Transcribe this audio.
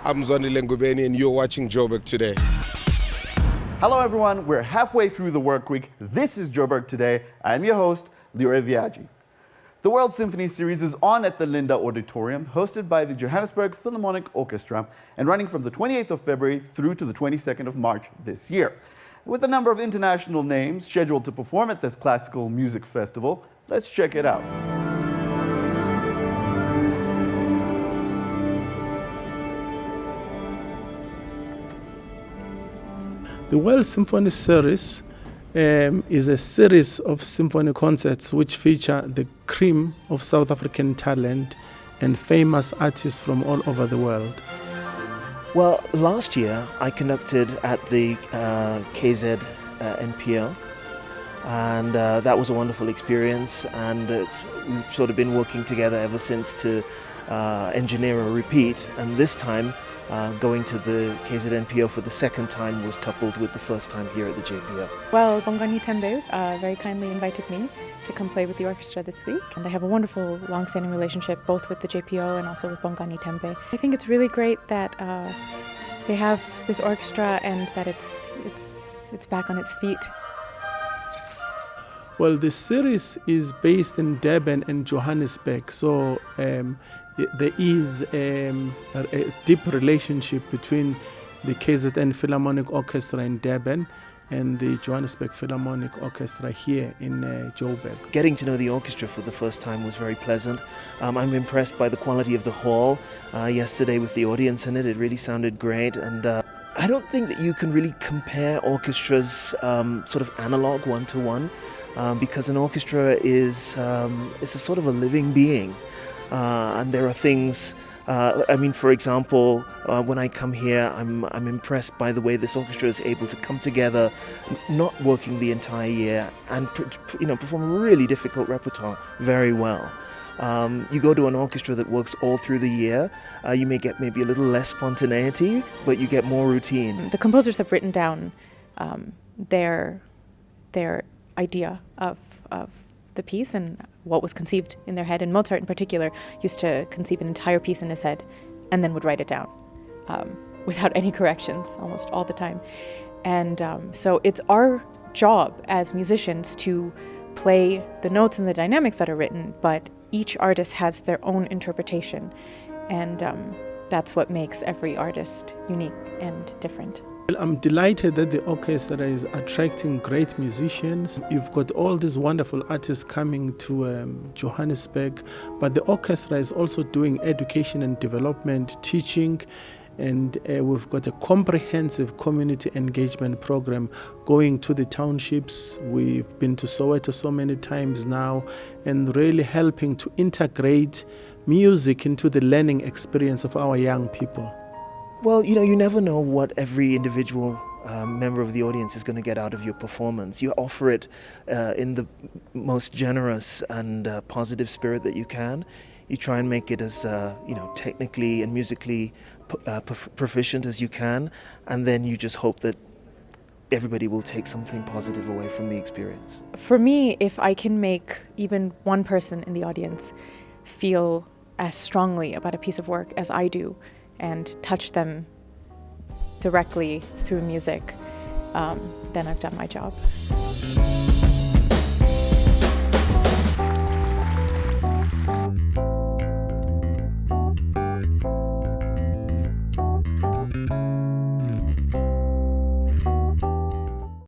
I'm Zonile Ngubeni and you're watching Joburg Today. Hello everyone, we're halfway through the work week. This is Joburg Today. I'm your host, Leroy Viaggi. The World Symphony Series is on at the Linda Auditorium, hosted by the Johannesburg Philharmonic Orchestra and running from the 28th of February through to the 22nd of March this year. With a number of international names scheduled to perform at this classical music festival, let's check it out. The World Symphony Series is a series of symphony concerts which feature the cream of South African talent and famous artists from all over the world. Well, last year I conducted at the KZ NPO, and that was a wonderful experience, and we've sort of been working together ever since to engineer a repeat, and this time going to the KZNPO for the second time was coupled with the first time here at the JPO. Well, Bongani Tembe very kindly invited me to come play with the orchestra this week, and I have a wonderful long-standing relationship both with the JPO and also with Bongani Tembe. I think it's really great that they have this orchestra and that it's back on its feet. Well, the series is based in Durban and Johannesburg, so there is a deep relationship between the KZN Philharmonic Orchestra in Durban and the Johannesburg Philharmonic Orchestra here in Joburg. Getting to know the orchestra for the first time was very pleasant. I'm impressed by the quality of the hall yesterday with the audience in it. It really sounded great, and I don't think that you can really compare orchestras sort of analog one-to-one because an orchestra is a sort of a living being. And there are things, for example, when I come here, I'm impressed by the way this orchestra is able to come together, not working the entire year, and perform a really difficult repertoire very well. You go to an orchestra that works all through the year, you may get maybe a little less spontaneity, but you get more routine. The composers have written down their idea of the piece and what was conceived in their head, and Mozart in particular used to conceive an entire piece in his head and then would write it down without any corrections almost all the time. And so it's our job as musicians to play the notes and the dynamics that are written, but each artist has their own interpretation, and that's what makes every artist unique and different. I'm delighted that the orchestra is attracting great musicians. You've got all these wonderful artists coming to Johannesburg, but the orchestra is also doing education and development, teaching, and we've got a comprehensive community engagement program going to the townships. We've been to Soweto so many times now, and really helping to integrate music into the learning experience of our young people. Well, you never know what every individual member of the audience is going to get out of your performance. You offer it in the most generous and positive spirit that you can. You try and make it as technically and musically proficient as you can, and then you just hope that everybody will take something positive away from the experience. For me, if I can make even one person in the audience feel as strongly about a piece of work as I do, and touch them directly through music, then I've done my job.